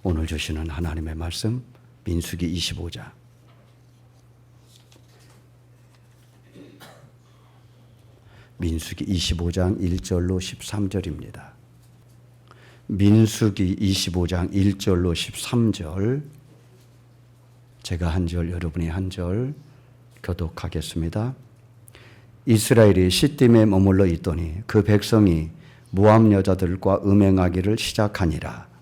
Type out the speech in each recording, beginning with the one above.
오늘 주시는 하나님의 말씀 민수기 25장 민수기 25장 1절로 13절입니다. 민수기 25장 1절로 13절 제가 한 절 여러분이 한 절 교독하겠습니다. 이스라엘이 시딤에 머물러 있더니 그 백성이 모압 여자들과 음행하기를 시작하니라.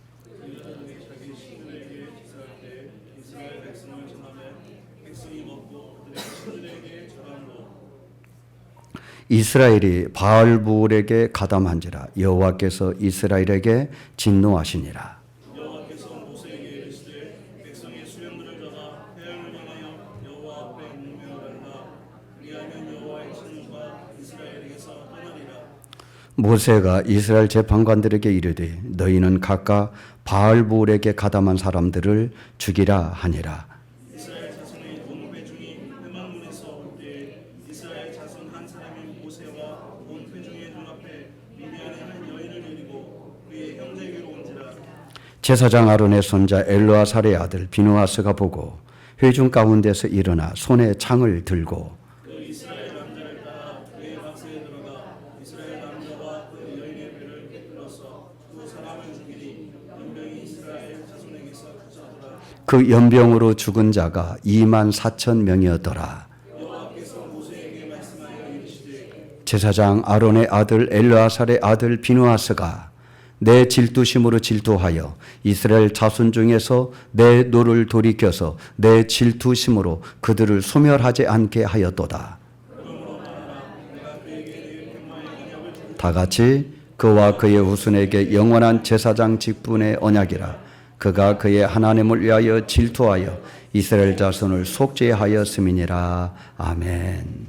이스라엘이 바알부올에게 가담한지라 여호와께서 이스라엘에게 진노하시니라. 여호와께서 모세에게 이르시되 백성의 수령들을 잡아 회양을 향하여 여호와 앞에 공명하라. 그리하면 여호와의 진노가 이스라엘에게서 떠나리라. 모세가 이스라엘 재판관들에게 이르되 너희는 각각 바알부올에게 가담한 사람들을 죽이라 하니라. 이스라엘 자손의 온 회중이 회막문에서 올 때에 이스라엘 자손 한 사람이 모세와 온 회중의 눈앞에 미디안의 한 여인을 이리고 그의 형제에게로 온지라. 제사장 아론의 손자 엘르아살의 아들 비누아스가 보고 회중 가운데서 일어나 손에 창을 들고 그 이스라엘 남자를 따라 그의 박스에 들어가 이스라엘 남자와 그 여인의 배를 깨뜨려서 두 사람을 죽이니 연병이 이스라엘 자손에게서 그쳐더라. 그 연병으로 죽은 자가 24,000명이었더라. 여호와께서 모세에게 말씀하여 이르시되 제사장 아론의 아들 엘르아살의 아들 비누아스가 내 질투심으로 질투하여 이스라엘 자손 중에서 내 노를 돌이켜서 내 질투심으로 그들을 소멸하지 않게 하였도다. 다 같이 그와 그의 후손에게 영원한 제사장 직분의 언약이라. 그가 그의 하나님을 위하여 질투하여 이스라엘 자손을 속죄하였음이니라. 아멘.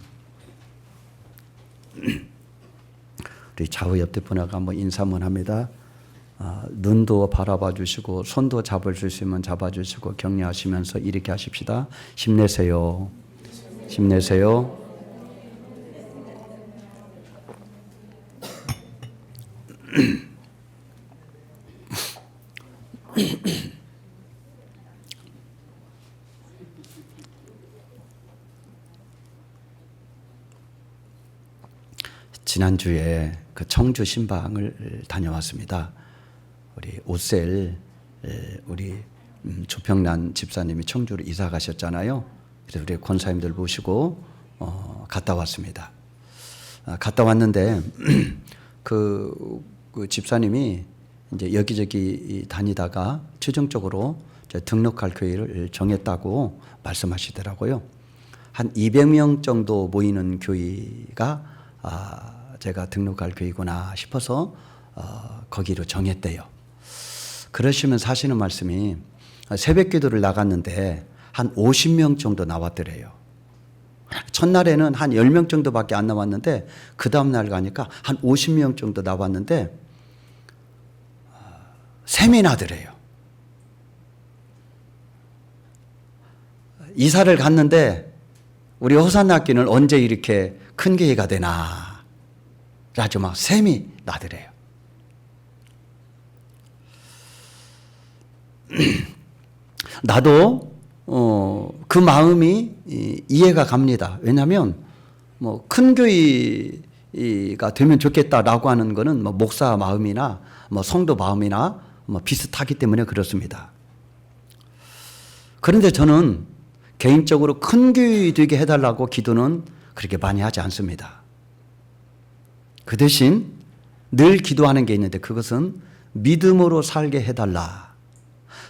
우리 좌우 옆에 분하고 한번 인사 한번 합니다. 눈도 바라봐 주시고 손도 잡을 수 있으면 잡아 주시고 격려하시면서 이렇게 하십시다. 힘내세요. 힘내세요. 지난주에 그 청주 신방을 다녀왔습니다. 우리 오셀 우리 조평란 집사님이 청주로 이사 가셨잖아요. 그래서 우리 권사님들 모시고 갔다 왔습니다. 갔다 왔는데 그 집사님이 이제 여기저기 다니다가 최종적으로 등록할 교회를 정했다고 말씀하시더라고요. 한 200명 정도 모이는 교회가 제가 등록할 교회구나 싶어서 거기로 정했대요. 그러시면서 하시는 말씀이 새벽 기도를 나갔는데 한 50명 정도 나왔더래요. 첫날에는 한 10명 정도밖에 안 나왔는데 그 다음날 가니까 한 50명 정도 나왔는데 셈이 나더래요. 이사를 갔는데 우리 호산학교는 언제 이렇게 큰 교회가 되나 아주 막 셈이 나더래요. 나도 그 마음이 이해가 갑니다. 왜냐하면 뭐 큰 교회가 되면 좋겠다라고 하는 거는 뭐 목사 마음이나 뭐 성도 마음이나 뭐 비슷하기 때문에 그렇습니다. 그런데 저는 개인적으로 큰 교회 되게 해달라고 기도는 그렇게 많이 하지 않습니다. 그 대신 늘 기도하는 게 있는데 그것은 믿음으로 살게 해달라.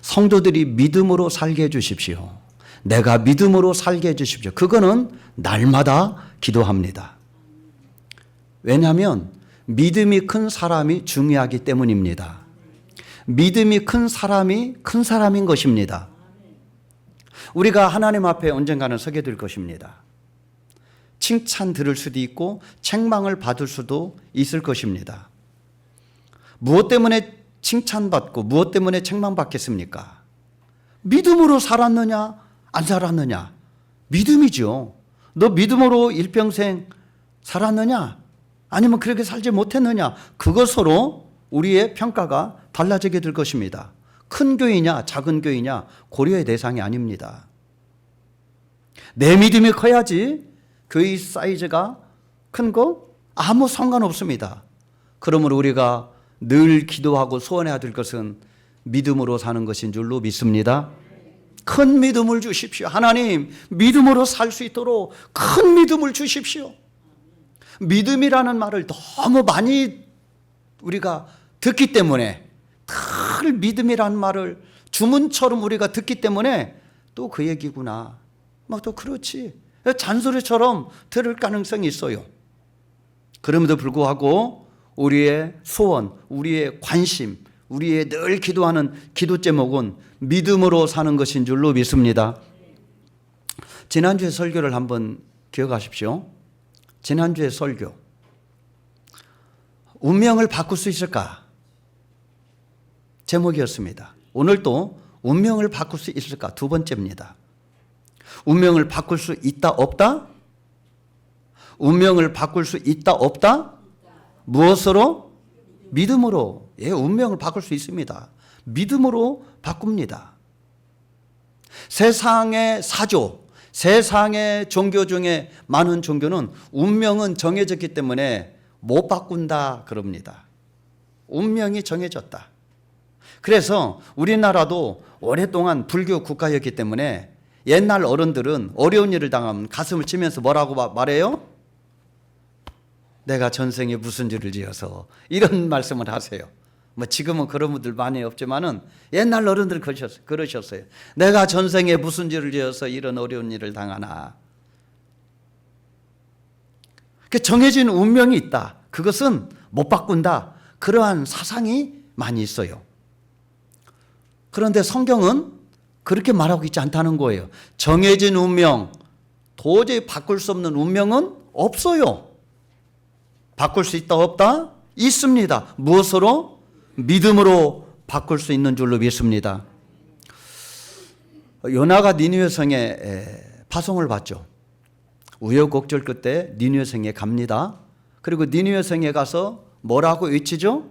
성도들이 믿음으로 살게 해주십시오. 내가 믿음으로 살게 해주십시오. 그거는 날마다 기도합니다. 왜냐하면 믿음이 큰 사람이 중요하기 때문입니다. 믿음이 큰 사람이 큰 사람인 것입니다. 우리가 하나님 앞에 언젠가는 서게 될 것입니다. 칭찬 들을 수도 있고 책망을 받을 수도 있을 것입니다. 무엇 때문에 칭찬받고 무엇 때문에 책망받겠습니까? 믿음으로 살았느냐 안 살았느냐? 믿음이죠. 너 믿음으로 일평생 살았느냐? 아니면 그렇게 살지 못했느냐? 그것으로 우리의 평가가 달라지게 될 것입니다. 큰 교회냐 작은 교회냐 고려의 대상이 아닙니다. 내 믿음이 커야지 교회 사이즈가 큰 거 아무 상관없습니다. 그러므로 우리가 늘 기도하고 소원해야 될 것은 믿음으로 사는 것인 줄로 믿습니다. 큰 믿음을 주십시오. 하나님, 믿음으로 살 수 있도록 큰 믿음을 주십시오. 믿음이라는 말을 너무 많이 우리가 듣기 때문에, 늘 믿음이라는 말을 주문처럼 우리가 듣기 때문에 또 그 얘기구나, 막 또 그렇지, 잔소리처럼 들을 가능성이 있어요. 그럼에도 불구하고 우리의 소원, 우리의 관심, 우리의 늘 기도하는 기도 제목은 믿음으로 사는 것인 줄로 믿습니다. 지난주에 설교를 한번 기억하십시오. 지난주에 설교, 운명을 바꿀 수 있을까? 제목이었습니다. 오늘도 운명을 바꿀 수 있을까? 두 번째입니다. 운명을 바꿀 수 있다 없다? 운명을 바꿀 수 있다 없다? 무엇으로? 믿음으로. 예, 운명을 바꿀 수 있습니다. 믿음으로 바꿉니다. 세상의 사조, 세상의 종교 중에 많은 종교는 운명은 정해졌기 때문에 못 바꾼다 그럽니다. 운명이 정해졌다. 그래서 우리나라도 오랫동안 불교 국가였기 때문에 옛날 어른들은 어려운 일을 당하면 가슴을 치면서 뭐라고 말해요? 내가 전생에 무슨 죄를 지어서, 이런 말씀을 하세요. 뭐 지금은 그런 분들 많이 없지만은 옛날 어른들 그러셨어요. 내가 전생에 무슨 죄를 지어서 이런 어려운 일을 당하나. 정해진 운명이 있다. 그것은 못 바꾼다. 그러한 사상이 많이 있어요. 그런데 성경은 그렇게 말하고 있지 않다는 거예요. 정해진 운명, 도저히 바꿀 수 없는 운명은 없어요. 바꿀 수 있다 없다? 있습니다. 무엇으로? 믿음으로 바꿀 수 있는 줄로 믿습니다. 요나가 니느웨 성에 파송을 받죠. 우여곡절 끝에 니느웨 성에 갑니다. 그리고 니느웨 성에 가서 뭐라고 외치죠?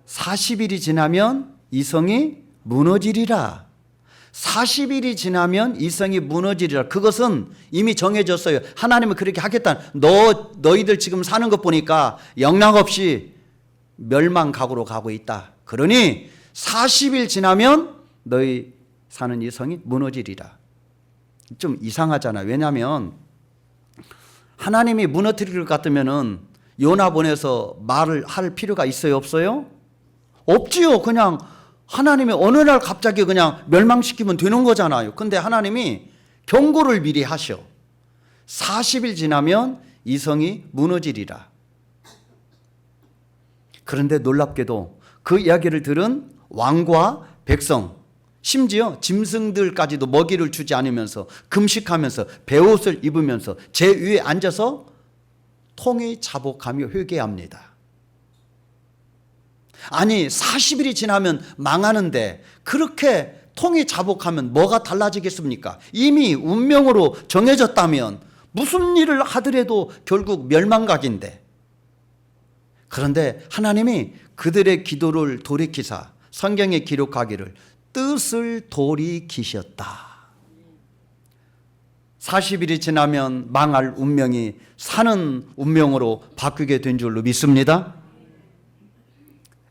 40일이 지나면 이 성이 무너지리라. 40일이 지나면 이 성이 무너지리라. 그것은 이미 정해졌어요. 하나님은 그렇게 하겠다. 너희들 지금 사는 것 보니까 영락없이 멸망각으로 가고 있다. 그러니 40일 지나면 너희 사는 이 성이 무너지리라. 좀 이상하잖아요. 왜냐하면 하나님이 무너뜨릴 것 같으면은 요나 보내서 말을 할 필요가 있어요, 없어요? 없지요. 그냥 하나님이 어느 날 갑자기 그냥 멸망시키면 되는 거잖아요. 근데 하나님이 경고를 미리 하셔. 40일 지나면 이 성이 무너지리라. 그런데 놀랍게도 그 이야기를 들은 왕과 백성, 심지어 짐승들까지도 먹이를 주지 않으면서 금식하면서 베옷을 입으면서 제 위에 앉아서 통이 자복하며 회개합니다. 아니 40일이 지나면 망하는데 그렇게 통이 자복하면 뭐가 달라지겠습니까? 이미 운명으로 정해졌다면 무슨 일을 하더라도 결국 멸망각인데. 그런데 하나님이 그들의 기도를 돌이키사 성경에 기록하기를 뜻을 돌이키셨다. 40일이 지나면 망할 운명이 사는 운명으로 바뀌게 된 줄로 믿습니다.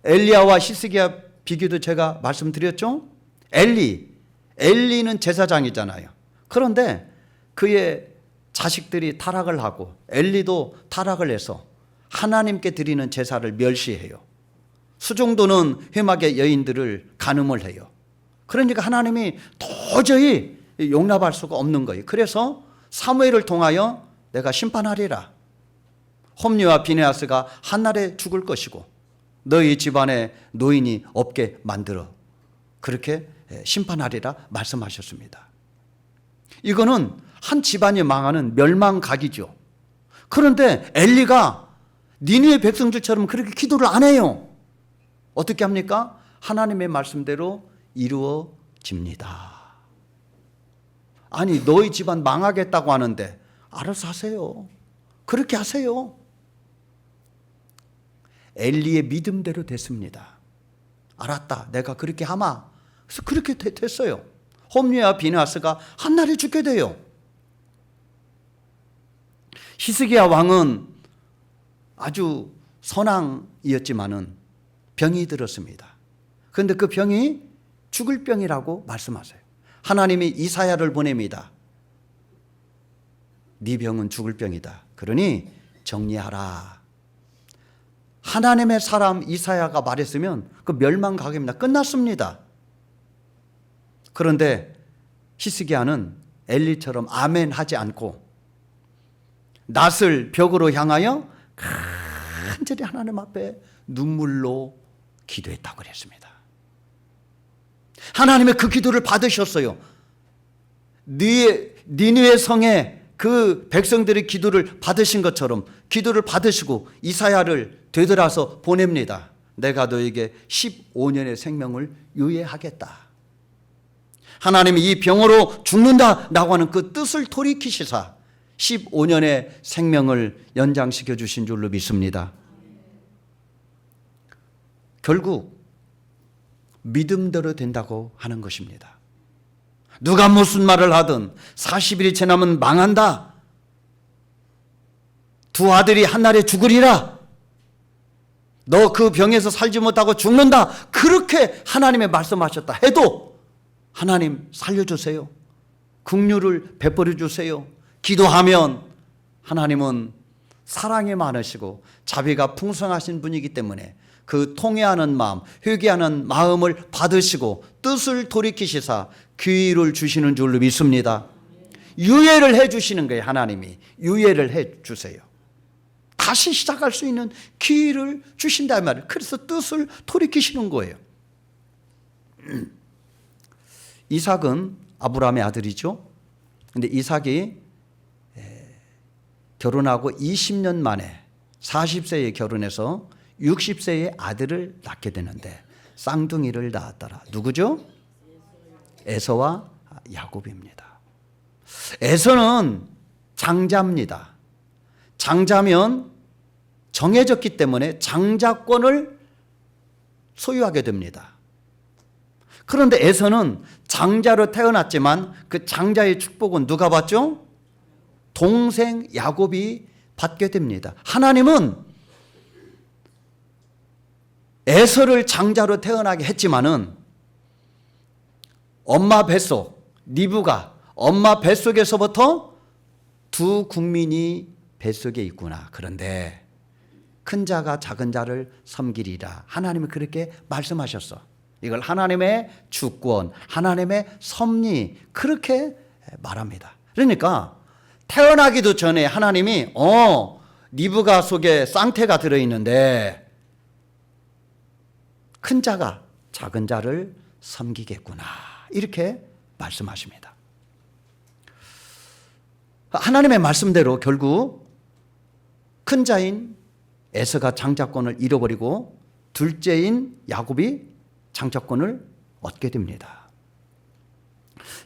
엘리야와 히스기야 비교도 제가 말씀드렸죠. 엘리는 제사장이잖아요. 그런데 그의 자식들이 타락을 하고 엘리도 타락을 해서 하나님께 드리는 제사를 멸시해요. 수종도는 회막의 여인들을 간음을 해요. 그러니까 하나님이 도저히 용납할 수가 없는 거예요. 그래서 사무엘을 통하여 내가 심판하리라. 홈리와 비느하스가 한날에 죽을 것이고 너희 집안에 노인이 없게 만들어 그렇게 심판하리라 말씀하셨습니다. 이거는 한 집안이 망하는 멸망각이죠. 그런데 엘리가 니느웨 백성들처럼 그렇게 기도를 안 해요. 어떻게 합니까? 하나님의 말씀대로 이루어집니다. 아니 너희 집안 망하겠다고 하는데 알아서 하세요. 그렇게 하세요. 엘리의 믿음대로 됐습니다. 알았다. 내가 그렇게 하마. 그래서 그렇게 됐어요. 홈리와 비나스가 한날에 죽게 돼요. 히스기야 왕은 아주 선왕이었지만은 병이 들었습니다. 그런데 그 병이 죽을 병이라고 말씀하세요. 하나님이 이사야를 보냅니다. 네 병은 죽을 병이다. 그러니 정리하라. 하나님의 사람 이사야가 말했으면 그 멸망각입니다. 끝났습니다. 그런데 히스기야는 엘리처럼 아멘 하지 않고 낫을 벽으로 향하여 간절히 하나님 앞에 눈물로 기도했다고 그랬습니다. 하나님의 그 기도를 받으셨어요. 니느웨 성에 그 백성들의 기도를 받으신 것처럼 기도를 받으시고 이사야를 되돌아서 보냅니다. 내가 너에게 15년의 생명을 유예하겠다. 하나님이 이 병으로 죽는다라고 하는 그 뜻을 돌이키시사 15년의 생명을 연장시켜 주신 줄로 믿습니다. 결국 믿음대로 된다고 하는 것입니다. 누가 무슨 말을 하든 40일이 지나면 망한다. 두 아들이 한날에 죽으리라. 너 그 병에서 살지 못하고 죽는다. 그렇게 하나님의 말씀하셨다 해도 하나님 살려주세요. 긍휼을 베풀어 주세요. 기도하면 하나님은 사랑이 많으시고 자비가 풍성하신 분이기 때문에 그 통회하는 마음, 회개하는 마음을 받으시고 뜻을 돌이키시사 기회를 주시는 줄로 믿습니다. 유예를 해 주시는 거예요. 하나님이 유예를 해 주세요. 다시 시작할 수 있는 기회를 주신다 말이에요. 그래서 뜻을 돌이키시는 거예요. 이삭은 아브라함의 아들이죠. 근데 이삭이 결혼하고 20년 만에 40세에 결혼해서 60세에 아들을 낳게 되는데 쌍둥이를 낳았더라. 누구죠? 에서와 야곱입니다. 에서는 장자입니다. 장자면 정해졌기 때문에 장자권을 소유하게 됩니다. 그런데 에서는 장자로 태어났지만 그 장자의 축복은 누가 받죠? 동생 야곱이 받게 됩니다. 하나님은 에서를 장자로 태어나게 했지만은 엄마 뱃속, 리브가 엄마 뱃속에서부터 두 국민이 뱃속에 있구나. 그런데 큰 자가 작은 자를 섬기리라. 하나님이 그렇게 말씀하셨어. 이걸 하나님의 주권, 하나님의 섭리 그렇게 말합니다. 그러니까 태어나기도 전에 하나님이 리브가 속에 쌍태가 들어있는데 큰 자가 작은 자를 섬기겠구나. 이렇게 말씀하십니다. 하나님의 말씀대로 결국 큰 자인 에서가 장자권을 잃어버리고 둘째인 야곱이 장자권을 얻게 됩니다.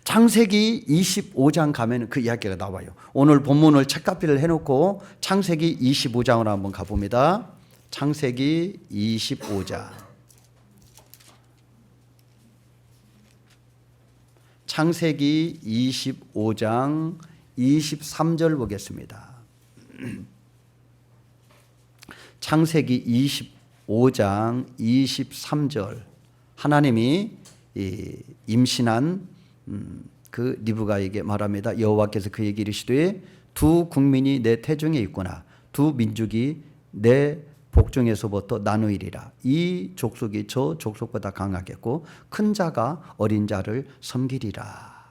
창세기 25장 가면 그 이야기가 나와요. 오늘 본문을 책가피를 해놓고 창세기 25장으로 한번 가봅니다. 창세기 25장. 창세기 25장 23절 보겠습니다. 창세기 25장 23절. 하나님이 임신한 그 리브가에게 말합니다. 여호와께서 그에게 이르시되 두 국민이 내 태중에 있구나. 두 민족이 내 복중에서부터 나누이리라. 이 족속이 저 족속보다 강하겠고 큰 자가 어린 자를 섬기리라.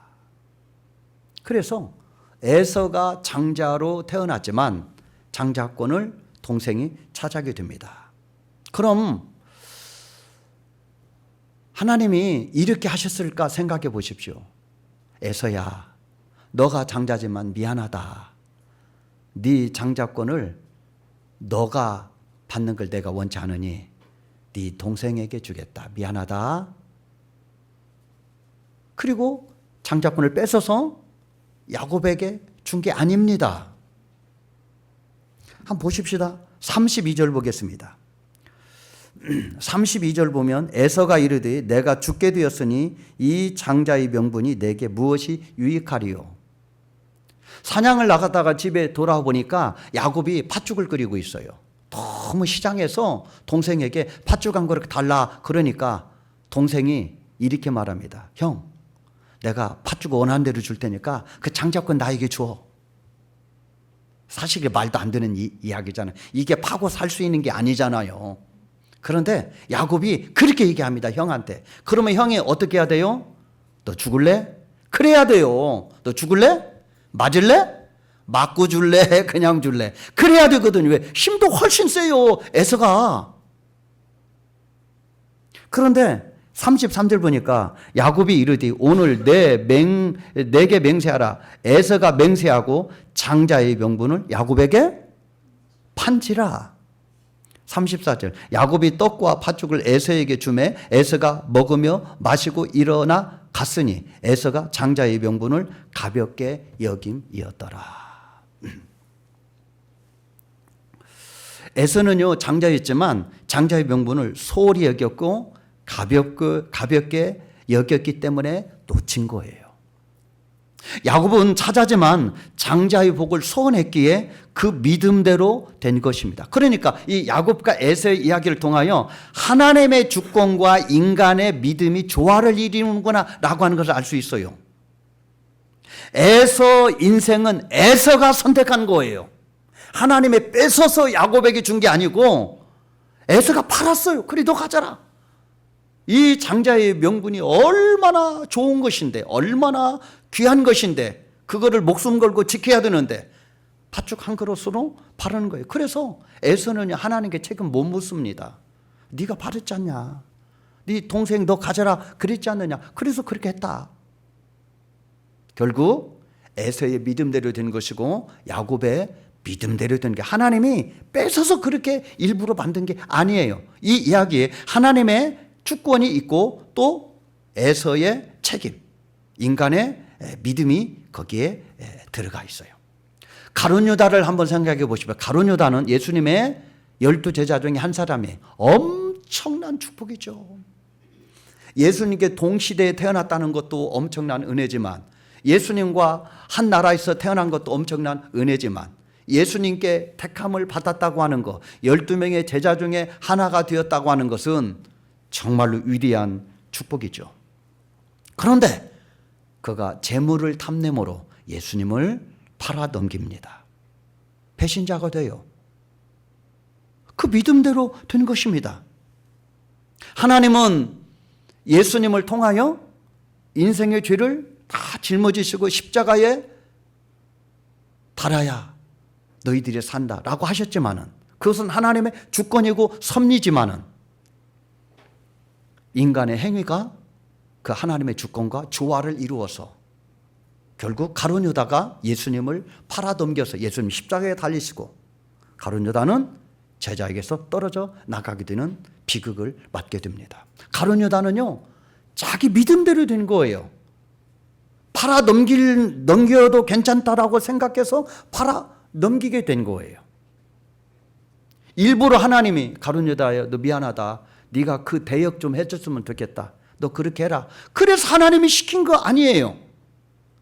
그래서 에서가 장자로 태어났지만 장자권을 동생이 차지하게 됩니다. 그럼 하나님이 이렇게 하셨을까 생각해 보십시오. 에서야, 너가 장자지만 미안하다. 네 장자권을 너가 받는 걸 내가 원치 않으니 네 동생에게 주겠다. 미안하다. 그리고 장자권을 뺏어서 야곱에게 준 게 아닙니다. 한번 보십시다. 32절 보겠습니다. 32절 보면 에서가 이르되 내가 죽게 되었으니 이 장자의 명분이 내게 무엇이 유익하리요. 사냥을 나갔다가 집에 돌아와 보니까 야곱이 팥죽을 끓이고 있어요. 너무 시장에서 동생에게 팥죽 한 그릇 달라 그러니까 동생이 이렇게 말합니다. 형, 내가 팥죽 원하는 대로 줄 테니까 그 장자권 나에게 줘. 사실 이게 말도 안 되는 이야기잖아요. 이게 파고 살 수 있는 게 아니잖아요. 그런데 야곱이 그렇게 얘기합니다. 형한테. 그러면 형이 어떻게 해야 돼요? 너 죽을래? 그래야 돼요. 너 죽을래? 맞을래? 맞고 줄래? 그냥 줄래? 그래야 되거든요. 왜? 힘도 훨씬 세요. 에서가. 그런데 33절 보니까 야곱이 이르되 오늘 내게 맹세하라. 에서가 맹세하고 장자의 명분을 야곱에게 판지라. 34절 야곱이 떡과 팥죽을 에서에게 주매 에서가 먹으며 마시고 일어나 갔으니 에서가 장자의 명분을 가볍게 여김이었더라. 에서는요 장자였지만 장자의 명분을 소홀히 여겼고 가볍게 여겼기 때문에 놓친 거예요. 야곱은 찾아지만 장자의 복을 소원했기에 그 믿음대로 된 것입니다. 그러니까 이 야곱과 에서의 이야기를 통하여 하나님의 주권과 인간의 믿음이 조화를 이루는구나 라고 하는 것을 알 수 있어요. 에서 인생은 에서가 선택한 거예요. 하나님의 뺏어서 야곱에게 준 게 아니고 에서가 팔았어요. 그래 너 가져라. 이 장자의 명분이 얼마나 좋은 것인데 얼마나 귀한 것인데 그거를 목숨 걸고 지켜야 되는데 팥죽 한 그릇으로 바르는 거예요. 그래서 에서는 하나님께 책임 못 묻습니다. 네가 바르지 않냐. 네 동생 너 가져라 그랬지 않느냐. 그래서 그렇게 했다. 결국 에서의 믿음대로 된 것이고 야곱의 믿음대로 된 게 하나님이 뺏어서 그렇게 일부러 만든 게 아니에요. 이 이야기에 하나님의 주권이 있고 또 에서의 책임, 인간의 믿음이 거기에 들어가 있어요. 가룟 유다를 한번 생각해 보시면 가룟 유다는 예수님의 12제자 중에 한 사람이에요. 엄청난 축복이죠. 예수님께 동시대에 태어났다는 것도 엄청난 은혜지만 예수님과 한 나라에서 태어난 것도 엄청난 은혜지만 예수님께 택함을 받았다고 하는 것, 12명의 제자 중에 하나가 되었다고 하는 것은 정말로 위대한 축복이죠. 그런데 그가 재물을 탐내므로 예수님을 팔아 넘깁니다. 배신자가 돼요. 그 믿음대로 된 것입니다. 하나님은 예수님을 통하여 인생의 죄를 다 짊어지시고 십자가에 달아야 너희들이 산다라고 하셨지만은 그것은 하나님의 주권이고 섭리지만은 인간의 행위가 그 하나님의 주권과 조화를 이루어서 결국 가룟 유다가 예수님을 팔아넘겨서 예수님 십자가에 달리시고 가룟 유다는 제자에게서 떨어져 나가게 되는 비극을 맞게 됩니다. 가룟 유다는요 자기 믿음대로 된 거예요. 넘겨도 괜찮다라고 생각해서 넘기게 된 거예요. 일부러 하나님이 가룟 유다야 너 미안하다. 네가 그 대역 좀 해줬으면 좋겠다. 너 그렇게 해라. 그래서 하나님이 시킨 거 아니에요.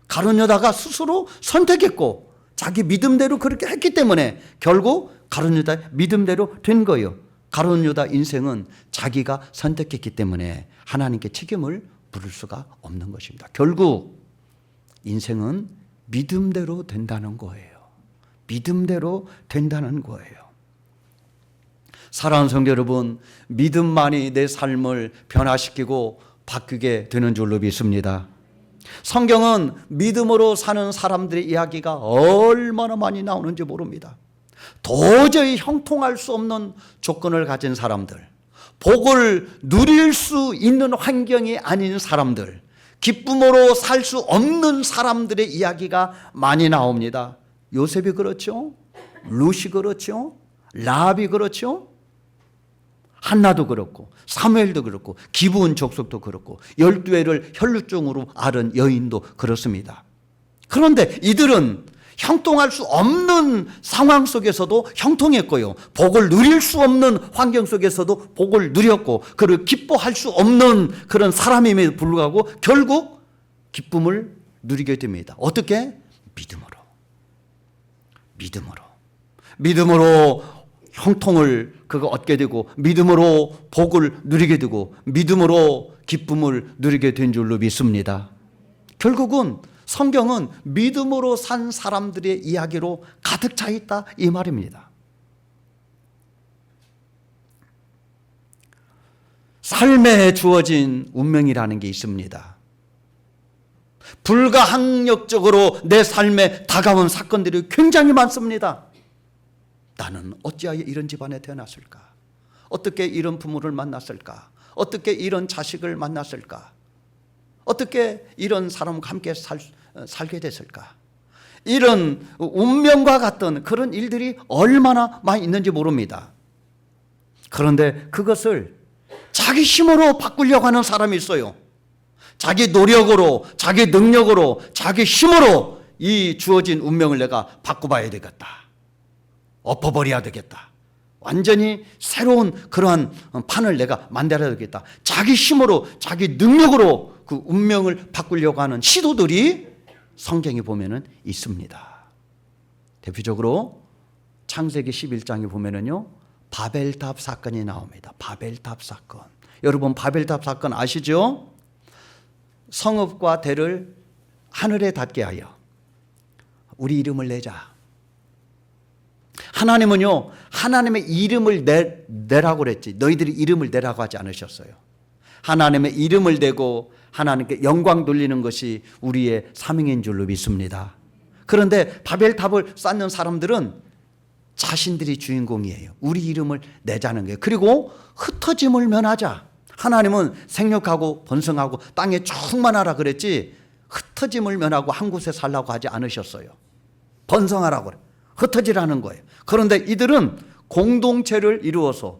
가룟 유다가 스스로 선택했고 자기 믿음대로 그렇게 했기 때문에 결국 가룟 유다의 믿음대로 된 거예요. 가룟 유다 인생은 자기가 선택했기 때문에 하나님께 책임을 물을 수가 없는 것입니다. 결국 인생은 믿음대로 된다는 거예요. 믿음대로 된다는 거예요. 사랑하는 성도 여러분, 믿음만이 내 삶을 변화시키고 바뀌게 되는 줄로 믿습니다. 성경은 믿음으로 사는 사람들의 이야기가 얼마나 많이 나오는지 모릅니다. 도저히 형통할 수 없는 조건을 가진 사람들, 복을 누릴 수 있는 환경이 아닌 사람들, 기쁨으로 살 수 없는 사람들의 이야기가 많이 나옵니다. 요셉이 그렇죠. 룻이 그렇죠. 라합이 그렇죠. 한나도 그렇고 사무엘도 그렇고 기브온 족속도 그렇고 12회를 혈루증으로 앓은 여인도 그렇습니다. 그런데 이들은 형통할 수 없는 상황 속에서도 형통했고요. 복을 누릴 수 없는 환경 속에서도 복을 누렸고, 그를 기뻐할 수 없는 그런 사람임에도 불구하고 결국 기쁨을 누리게 됩니다. 어떻게? 믿음으로 형통을 그거 얻게 되고, 믿음으로 복을 누리게 되고, 믿음으로 기쁨을 누리게 된 줄로 믿습니다. 결국은 성경은 믿음으로 산 사람들의 이야기로 가득 차 있다, 이 말입니다. 삶에 주어진 운명이라는 게 있습니다. 불가항력적으로 내 삶에 다가온 사건들이 굉장히 많습니다. 나는 어찌하여 이런 집안에 태어났을까? 어떻게 이런 부모를 만났을까? 어떻게 이런 자식을 만났을까? 어떻게 이런 사람과 함께 살게 됐을까? 이런 운명과 같은 그런 일들이 얼마나 많이 있는지 모릅니다. 그런데 그것을 자기 힘으로 바꾸려고 하는 사람이 있어요. 자기 노력으로, 자기 능력으로, 자기 힘으로 이 주어진 운명을 내가 바꿔봐야 되겠다. 엎어버려야 되겠다. 완전히 새로운 그러한 판을 내가 만들어야 되겠다. 자기 힘으로, 자기 능력으로 그 운명을 바꾸려고 하는 시도들이 성경에 보면은 있습니다. 대표적으로 창세기 11장에 보면은요, 바벨탑 사건이 나옵니다. 바벨탑 사건. 여러분, 바벨탑 사건 아시죠? 성읍과 대를 하늘에 닿게 하여 우리 이름을 내자. 하나님은요, 하나님의 이름을 내라고 그랬지, 너희들이 이름을 내라고 하지 않으셨어요. 하나님의 이름을 대고 하나님께 영광 돌리는 것이 우리의 사명인 줄로 믿습니다. 그런데 바벨탑을 쌓는 사람들은 자신들이 주인공이에요. 우리 이름을 내자는 거예요. 그리고 흩어짐을 면하자. 하나님은 생육하고 번성하고 땅에 충만하라 그랬지, 흩어짐을 면하고 한 곳에 살라고 하지 않으셨어요. 번성하라고 그래. 흩어지라는 거예요. 그런데 이들은 공동체를 이루어서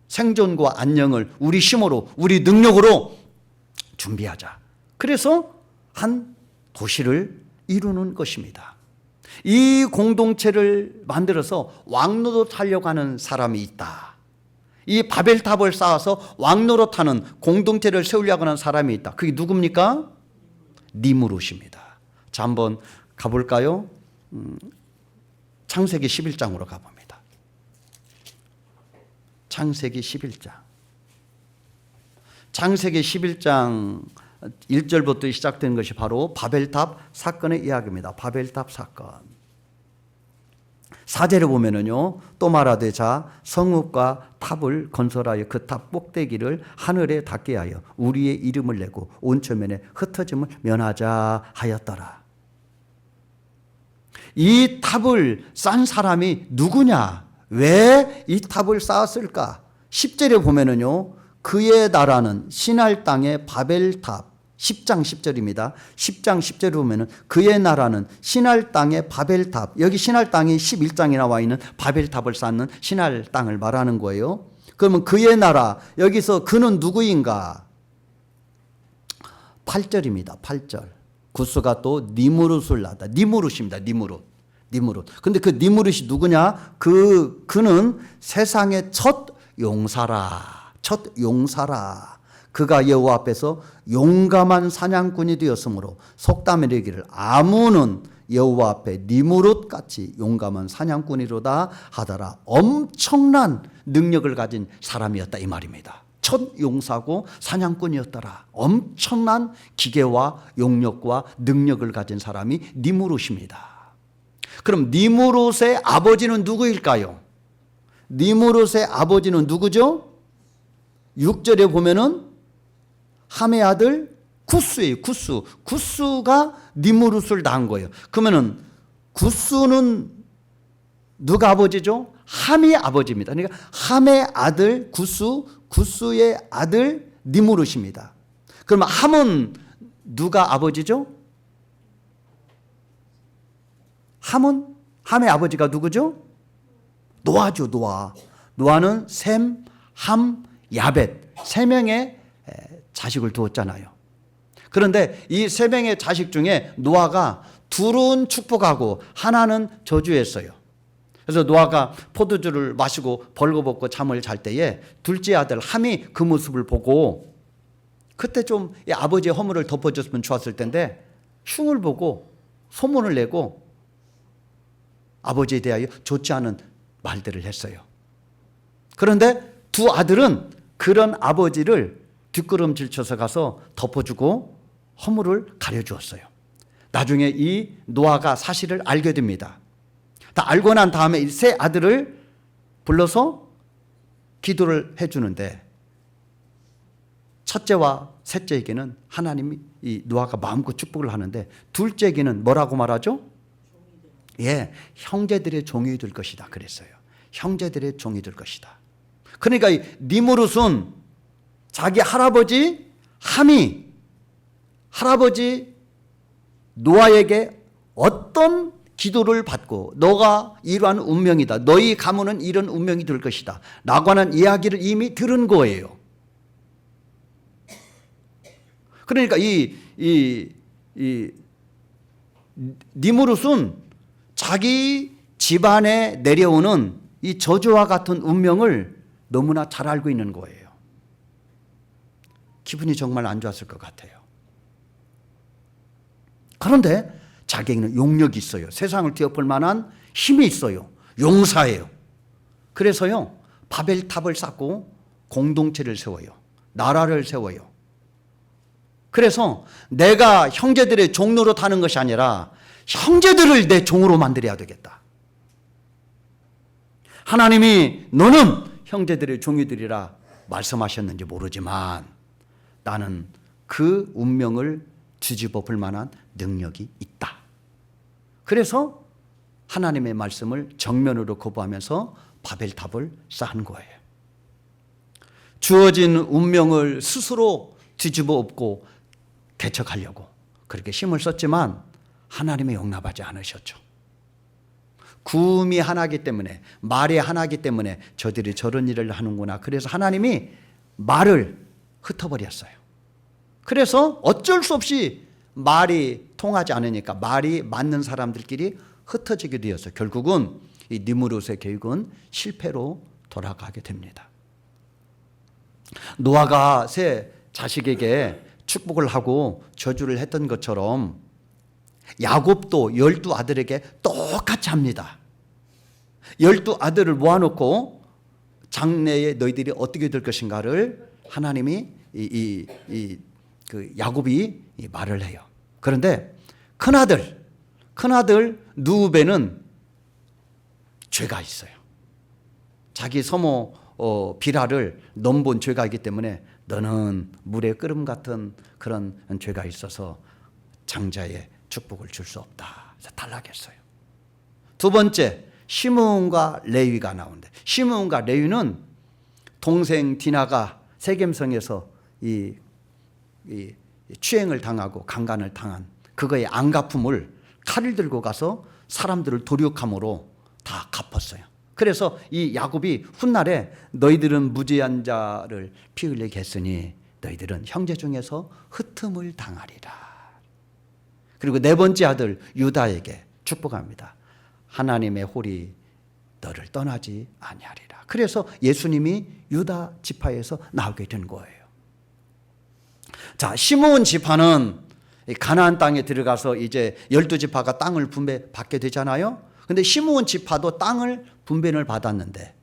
생존과 안녕을 우리 힘으로, 우리 능력으로 준비하자. 그래서 한 도시를 이루는 것입니다. 이 공동체를 만들어서 왕노릇 하려고 하는 사람이 있다. 이 바벨탑을 쌓아서 왕노릇 하는 공동체를 세우려고 하는 사람이 있다. 그게 누굽니까? 니므롯입니다. 자, 한번 가볼까요? 창세기 11장으로 가봅니다. 창세기 11장. 창세기 11장 1절부터 시작된 것이 바로 바벨탑 사건의 이야기입니다. 바벨탑 사건. 4절에 보면은요, 또 말하되 자 성읍과 탑을 건설하여 그 탑 꼭대기를 하늘에 닿게 하여 우리의 이름을 내고 온 처면에 흩어짐을 면하자 하였더라. 이 탑을 쌓은 사람이 누구냐? 왜 이 탑을 쌓았을까? 10절에 보면은요, 그의 나라는 시날 땅의 바벨탑, 10장 10절입니다. 10장 10절에 보면은 그의 나라는 시날 땅의 바벨탑, 여기 시날 땅이 11장에 나와 있는 바벨탑을 쌓는 시날 땅을 말하는 거예요. 그러면 그의 나라, 여기서 그는 누구인가? 8절입니다. 8절. 구스가 또 니므롯을 낳았다. 니므롯입니다. 니므롯. 근데 그 니므롯이 누구냐? 그는 세상의 첫 용사라. 그가 여호와 앞에서 용감한 사냥꾼이 되었으므로 속담에 이르기를 아문은 여호와 앞에 니므롯 같이 용감한 사냥꾼이로다 하더라. 엄청난 능력을 가진 사람이었다, 이 말입니다. 첫 용사고 사냥꾼이었더라. 엄청난 기계와 용력과 능력을 가진 사람이 니므롯입니다. 그럼 니므롯의 아버지는 누구일까요? 니므롯의 아버지는 누구죠? 6절에 보면은 함의 아들 구스예요. 구스가 니므롯을 낳은 거예요. 그러면은 구스는 누가 아버지죠? 함의 아버지입니다. 그러니까 함의 아들 구스의 아들 니므롯입니다. 그러면 함은 누가 아버지죠? 함의 아버지가 누구죠? 노아죠. 노아는 셈, 함, 야벳 3명의 자식을 두었잖아요. 그런데 이 3명의 자식 중에 노아가 둘은 축복하고 하나는 저주했어요. 그래서 노아가 포도주를 마시고 벌거벗고 잠을 잘 때에 둘째 아들 함이 그 모습을 보고 그때 좀 아버지의 허물을 덮어줬으면 좋았을 텐데 흉을 보고 소문을 내고 아버지에 대하여 좋지 않은 말들을 했어요. 그런데 두 아들은 그런 아버지를 뒷걸음질 쳐서 가서 덮어주고 허물을 가려주었어요. 나중에 이 노아가 사실을 알게 됩니다. 다 알고 난 다음에 이 세 아들을 불러서 기도를 해주는데 첫째와 셋째에게는 하나님이 이 노아가 마음껏 축복을 하는데 둘째에게는 뭐라고 말하죠? 예, 형제들의 종이 될 것이다 그랬어요. 형제들의 종이 될 것이다. 그러니까 이 니무롯은 자기 할아버지 함이 할아버지 노아에게 어떤 기도를 받고 너가 이러한 운명이다. 너희 가문은 이런 운명이 될 것이다. 라고 하는 이야기를 이미 들은 거예요. 그러니까 이 니무롯은 자기 집안에 내려오는 이 저주와 같은 운명을 너무나 잘 알고 있는 거예요. 기분이 정말 안 좋았을 것 같아요. 그런데 자기에게는 용력이 있어요. 세상을 뒤엎을 만한 힘이 있어요. 용사예요. 그래서요, 바벨탑을 쌓고 공동체를 세워요. 나라를 세워요. 그래서 내가 형제들의 종로로 타는 것이 아니라 형제들을 내 종으로 만들어야 되겠다. 하나님이 너는 형제들의 종이 되리라 말씀하셨는지 모르지만 나는 그 운명을 뒤집어 볼 만한 능력이 있다. 그래서 하나님의 말씀을 정면으로 거부하면서 바벨탑을 쌓은 거예요. 주어진 운명을 스스로 뒤집어 엎고 개척하려고 그렇게 힘을 썼지만 하나님의 용납하지 않으셨죠. 구음이 하나이기 때문에 말이 하나이기 때문에 저들이 저런 일을 하는구나. 그래서 하나님이 말을 흩어버렸어요. 그래서 어쩔 수 없이 말이 통하지 않으니까 말이 맞는 사람들끼리 흩어지게 되었어요. 결국은 이 니무롯의 계획은 실패로 돌아가게 됩니다. 노아가 세 자식에게 축복을 하고 저주를 했던 것처럼 야곱도 12아들에게 똑같이 합니다. 12아들을 모아놓고 장래에 너희들이 어떻게 될 것인가를 하나님이 그 야곱이 말을 해요. 그런데 큰아들 누베는 죄가 있어요. 자기 서모 비라를 넘본 죄가 있기 때문에 너는 물의 끓음 같은 그런 죄가 있어서 장자의 축복을 줄 수 없다. 그래서 탈락했어요. 두 번째, 시므온과 레위가 나오는데 시므온과 레위는 동생 디나가 세겜성에서 이 추행을 당하고 강간을 당한 그거의 안갚음을 칼을 들고 가서 사람들을 도륙함으로 다 갚았어요. 그래서 이 야곱이 훗날에 너희들은 무죄한 자를 피 흘리게 했으니 너희들은 형제 중에서 흩음을 당하리라. 그리고 네 번째 아들 유다에게 축복합니다. 하나님의 홀이 너를 떠나지 아니하리라. 그래서 예수님이 유다 지파에서 나오게 된 거예요. 자, 시므온 지파는 가나안 땅에 들어가서 이제 12지파가 땅을 분배받게 되잖아요. 근데 시므온 지파도 땅을 분배를 받았는데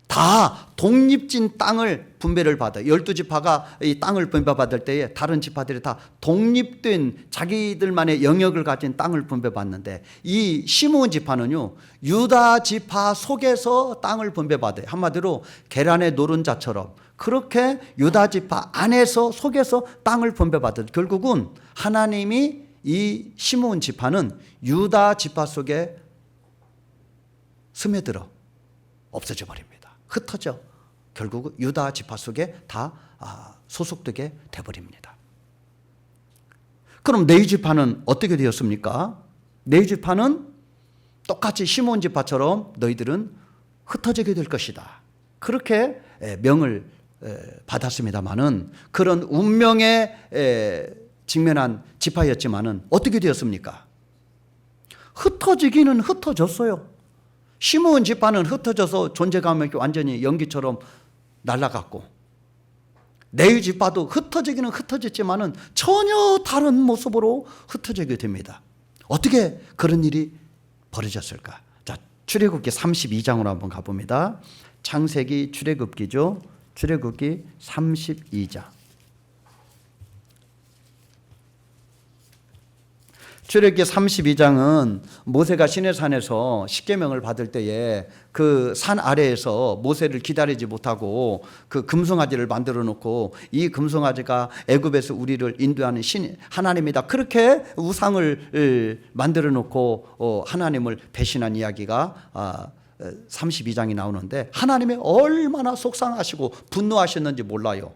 다 독립진 땅을 분배를 받아요. 12지파가 이 땅을 분배받을 때에 다른 지파들이 다 독립된 자기들만의 영역을 가진 땅을 분배받는데 이 시므온 지파는요, 유다 지파 속에서 땅을 분배받아요. 한마디로 계란의 노른자처럼 그렇게 유다 지파 안에서 속에서 땅을 분배받아요. 결국은 하나님이 이 시므온 지파는 유다 지파 속에 스며들어 없어져 버립니다. 흩어져 결국 유다 지파 속에 다 소속되게 돼버립니다. 그럼 레위 지파는 어떻게 되었습니까? 레위 지파는 똑같이 시므온 지파처럼 너희들은 흩어지게 될 것이다. 그렇게 명을 받았습니다마는 그런 운명에 직면한 지파였지만은 어떻게 되었습니까? 흩어지기는 흩어졌어요. 시므온 지파는 흩어져서 존재감이 완전히 연기처럼 날아갔고, 레위 지파도 흩어지기는 흩어졌지만은 전혀 다른 모습으로 흩어지게 됩니다. 어떻게 그런 일이 벌어졌을까? 자, 출애굽기 32장으로 한번 가봅니다. 창세기 출애굽기죠. 출애굽기 32장. 출애굽기 32장은 모세가 시내산에서 십계명을 받을 때에 그 산 아래에서 모세를 기다리지 못하고 그 금송아지를 만들어 놓고, 이 금송아지가 애굽에서 우리를 인도하는 신 하나님이다, 그렇게 우상을 만들어 놓고 하나님을 배신한 이야기가 32장이 나오는데, 하나님이 얼마나 속상하시고 분노하셨는지 몰라요.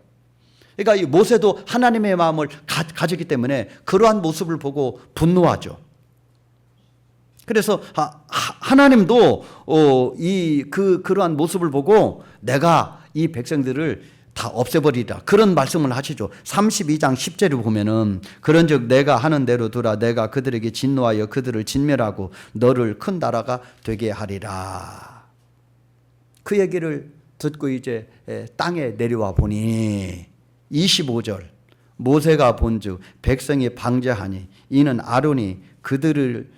그러니까 이 모세도 하나님의 마음을 가졌기 때문에 그러한 모습을 보고 분노하죠. 그래서 하나님도 그러한 모습을 보고 내가 이 백성들을 다 없애버리라, 그런 말씀을 하시죠. 32장 10절을 보면은, 그런즉 내가 하는 대로 두라. 내가 그들에게 진노하여 그들을 진멸하고 너를 큰 나라가 되게 하리라. 그 얘기를 듣고 이제 땅에 내려와 보니 25절, 모세가 본즉 백성이 방자하니 이는 아론이 그들을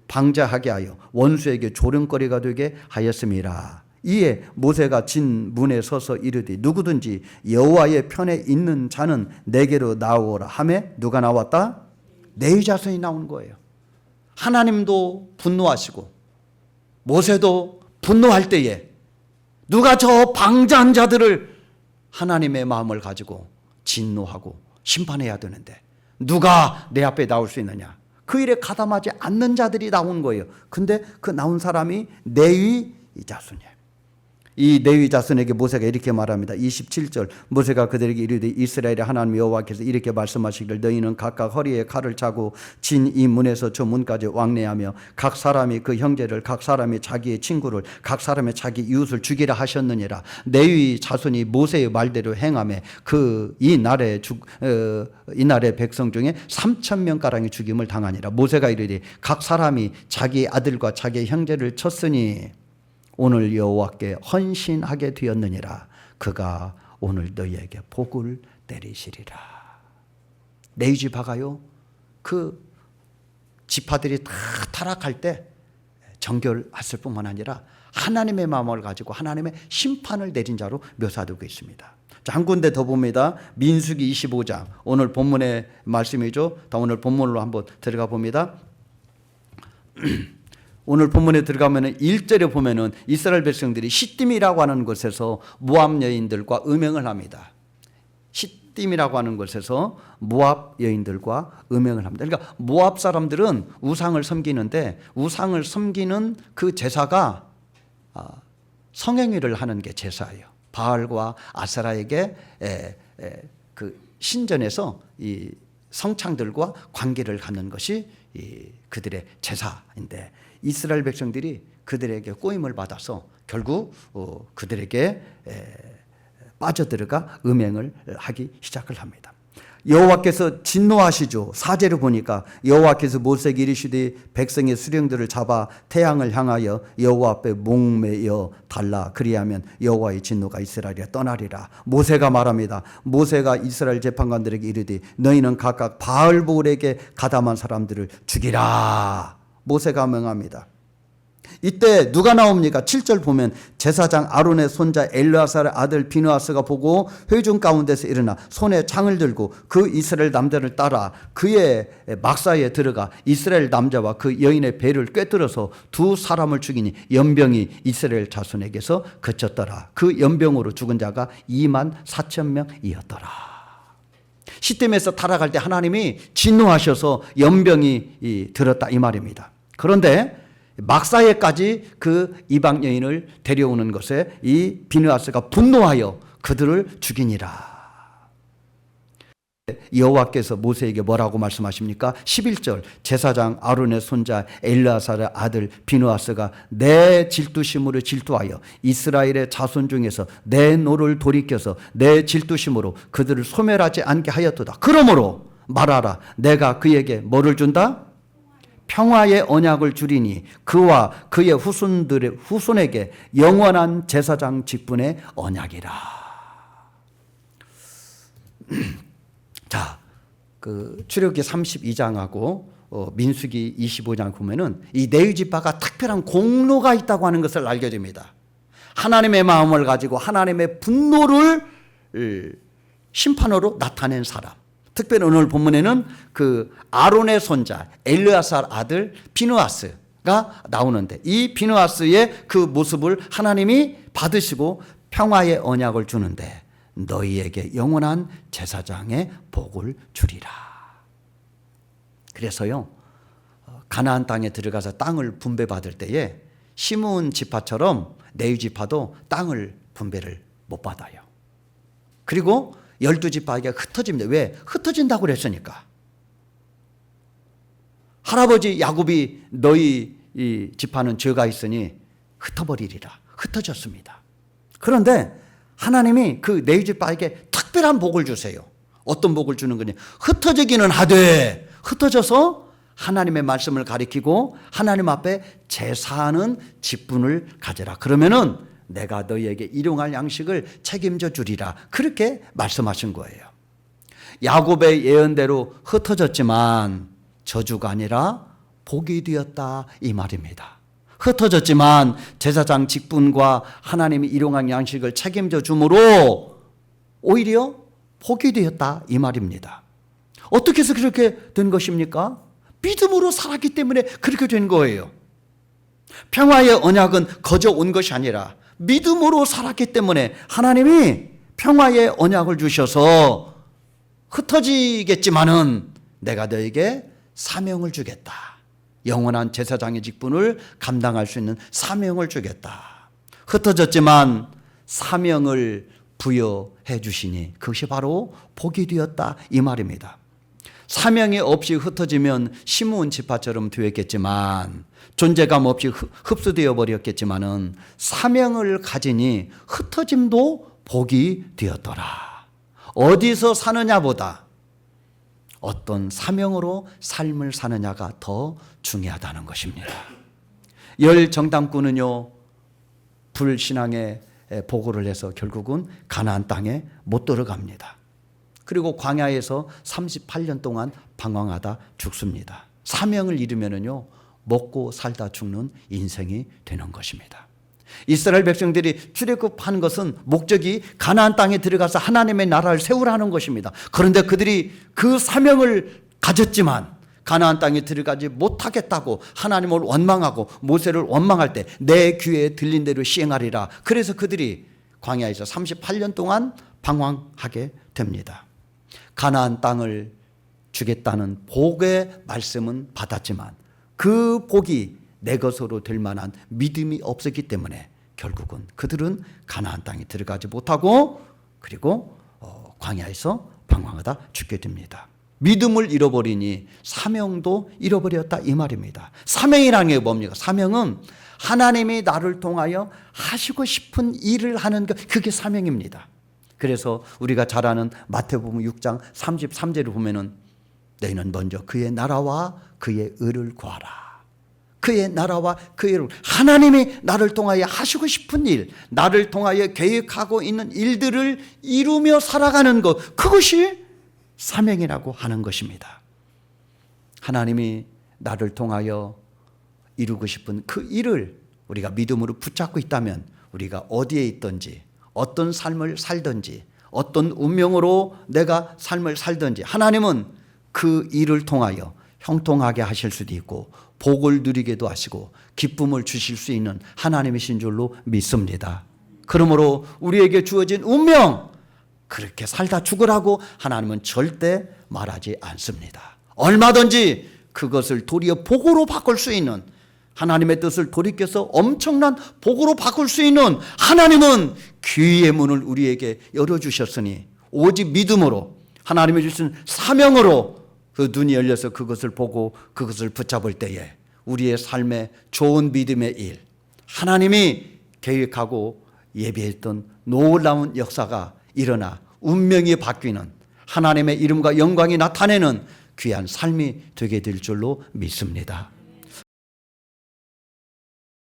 방자하게 하여 원수에게 조롱거리가 되게 하였음이라. 이에 모세가 진 문에 서서 이르되 누구든지 여호와의 편에 있는 자는 내게로 나오라 하매 누가 나왔다? 레위 자손이 나온 거예요. 하나님도 분노하시고 모세도 분노할 때에 누가 저 방자한 자들을 하나님의 마음을 가지고 진노하고 심판해야 되는데 누가 내 앞에 나올 수 있느냐? 그 일에 가담하지 않는 자들이 나온 거예요. 근데 그 나온 사람이 레위 자손이에요. 이 레위 자손에게 모세가 이렇게 말합니다. 27절, 모세가 그들에게 이르되 이스라엘의 하나님 여호와께서 이렇게 말씀하시기를 너희는 각각 허리에 칼을 차고 진 이 문에서 저 문까지 왕래하며 각 사람이 그 형제를, 각 사람이 자기의 친구를, 각 사람이 자기 이웃을 죽이라 하셨느니라. 레위 자손이 모세의 말대로 행하며 이 날의 백성 중에 3,000명 가량이 죽임을 당하니라. 모세가 이르되 각 사람이 자기 아들과 자기 형제를 쳤으니 오늘 여호와께 헌신하게 되었느니라. 그가 오늘 너희에게 복을 내리시리라. 레위 지파가요, 그 지파들이 다 타락할 때 정결했을 뿐만 아니라 하나님의 마음을 가지고 하나님의 심판을 내린 자로 묘사되고 있습니다. 자, 한 군데 더 봅니다. 민수기 25장, 오늘 본문의 말씀이죠. 오늘 본문으로 한번 들어가 봅니다. 오늘 본문에 들어가면 1절에 보면은 이스라엘 백성들이 시딤이라고 하는 곳에서 모압 여인들과 음행을 합니다. 시딤이라고 하는 곳에서 모압 여인들과 음행을 합니다. 그러니까 모압 사람들은 우상을 섬기는데, 우상을 섬기는 그 제사가 성행위를 하는 게 제사예요. 바알과 아세라에게 그 신전에서 이 성창들과 관계를 갖는 것이 그들의 제사인데, 이스라엘 백성들이 그들에게 꼬임을 받아서 결국 그들에게 빠져들어가 음행을 하기 시작을 합니다. 여호와께서 진노하시죠. 4절을 보니까 여호와께서 모세에게 이르시되 백성의 수령들을 잡아 태양을 향하여 여호와 앞에 목매어 달라. 그리하면 여호와의 진노가 이스라엘에 떠나리라. 모세가 말합니다. 모세가 이스라엘 재판관들에게 이르되 너희는 각각 바알볼에게 가담한 사람들을 죽이라. 모세가 명합니다. 이때 누가 나옵니까? 7절 보면 제사장 아론의 손자 엘르아살의 아들 비느하스가 보고 회중 가운데서 일어나 손에 창을 들고 그 이스라엘 남자를 따라 그의 막사에 들어가 이스라엘 남자와 그 여인의 배를 꿰뚫어서 두 사람을 죽이니 연병이 이스라엘 자손에게서 그쳤더라. 그 연병으로 죽은 자가 24,000명이었더라. 시딤에서 타락할 때 하나님이 진노하셔서 연병이 들었다, 이 말입니다. 그런데 막사에까지 그 이방 여인을 데려오는 것에 이 비느하스가 분노하여 그들을 죽이니라. 여호와께서 모세에게 뭐라고 말씀하십니까? 11절, 제사장 아론의 손자 엘르아살의 아들 비느하스가 내 질투심으로 질투하여 이스라엘의 자손 중에서 내 노를 돌이켜서 내 질투심으로 그들을 소멸하지 않게 하였도다. 그러므로 말하라. 내가 그에게 뭐를 준다? 평화의 언약을 주리니 그와 그의 후손에게 영원한 제사장 직분의 언약이라. 자, 그 출애굽기 32장하고 민수기 25장 보면은 이 레위 지파가 특별한 공로가 있다고 하는 것을 알게 됩니다. 하나님의 마음을 가지고 하나님의 분노를 심판으로 나타낸 사람. 특별히 오늘 본문에는 그 아론의 손자 엘르아살 아들 비느하스가 나오는데 이 비느하스의 그 모습을 하나님이 받으시고 평화의 언약을 주는데 너희에게 영원한 제사장의 복을 주리라. 그래서요, 가나안 땅에 들어가서 땅을 분배받을 때에 시므온 지파처럼 레위 지파도 땅을 분배를 못 받아요. 그리고 12지파에게 흩어집니다. 왜? 흩어진다고 그랬으니까. 할아버지 야곱이 너희 이 지파는 죄가 있으니 흩어버리리라. 흩어졌습니다. 그런데 하나님이 그 레위 지파에게 특별한 복을 주세요. 어떤 복을 주는 거냐? 흩어지기는 하되 흩어져서 하나님의 말씀을 가리키고 하나님 앞에 제사하는 직분을 가져라. 그러면은 내가 너희에게 일용할 양식을 책임져 주리라. 그렇게 말씀하신 거예요. 야곱의 예언대로 흩어졌지만 저주가 아니라 복이 되었다 이 말입니다. 흩어졌지만 제사장 직분과 하나님이 일용할 양식을 책임져 주므로 오히려 복이 되었다 이 말입니다. 어떻게 해서 그렇게 된 것입니까? 믿음으로 살았기 때문에 그렇게 된 거예요. 평화의 언약은 거저 온 것이 아니라 믿음으로 살았기 때문에 하나님이 평화의 언약을 주셔서 흩어지겠지만은 내가 너에게 사명을 주겠다. 영원한 제사장의 직분을 감당할 수 있는 사명을 주겠다. 흩어졌지만 사명을 부여해 주시니 그것이 바로 복이 되었다 이 말입니다. 사명이 없이 흩어지면 시므온 지파처럼 되었겠지만 존재감 없이 흡수되어 버렸겠지만은 사명을 가지니 흩어짐도 복이 되었더라. 어디서 사느냐보다 어떤 사명으로 삶을 사느냐가 더 중요하다는 것입니다. 열 정탐꾼은요 불신앙에 보고를 해서 결국은 가나안 땅에 못 들어갑니다. 그리고 광야에서 38년 동안 방황하다 죽습니다. 사명을 잃으면은요 먹고 살다 죽는 인생이 되는 것입니다. 이스라엘 백성들이 출애굽한 것은 목적이 가나안 땅에 들어가서 하나님의 나라를 세우라는 것입니다. 그런데 그들이 그 사명을 가졌지만 가나안 땅에 들어가지 못하겠다고 하나님을 원망하고 모세를 원망할 때 내 귀에 들린 대로 시행하리라. 그래서 그들이 광야에서 38년 동안 방황하게 됩니다. 가나안 땅을 주겠다는 복의 말씀은 받았지만 그 복이 내 것으로 될 만한 믿음이 없었기 때문에 결국은 그들은 가나안 땅에 들어가지 못하고 그리고 광야에서 방황하다 죽게 됩니다. 믿음을 잃어버리니 사명도 잃어버렸다 이 말입니다. 사명이라는 게 뭡니까? 사명은 하나님이 나를 통하여 하시고 싶은 일을 하는 것, 그게 사명입니다. 그래서 우리가 잘 아는 마태복음 6장 33절을 보면은 너희는 먼저 그의 나라와 그의 의를 구하라. 그의 나라와 그의 의를, 하나님이 나를 통하여 하시고 싶은 일, 나를 통하여 계획하고 있는 일들을 이루며 살아가는 것, 그것이 사명이라고 하는 것입니다. 하나님이 나를 통하여 이루고 싶은 그 일을 우리가 믿음으로 붙잡고 있다면 우리가 어디에 있든지 어떤 삶을 살든지 어떤 운명으로 내가 삶을 살든지 하나님은 그 일을 통하여 형통하게 하실 수도 있고 복을 누리게도 하시고 기쁨을 주실 수 있는 하나님이신 줄로 믿습니다. 그러므로 우리에게 주어진 운명 그렇게 살다 죽으라고 하나님은 절대 말하지 않습니다. 얼마든지 그것을 도리어 복으로 바꿀 수 있는, 하나님의 뜻을 돌이켜서 엄청난 복으로 바꿀 수 있는 하나님은 기회의 문을 우리에게 열어주셨으니 오직 믿음으로 하나님이 주신 사명으로 그 눈이 열려서 그것을 보고 그것을 붙잡을 때에 우리의 삶에 좋은 믿음의 일, 하나님이 계획하고 예비했던 놀라운 역사가 일어나 운명이 바뀌는, 하나님의 이름과 영광이 나타내는 귀한 삶이 되게 될 줄로 믿습니다.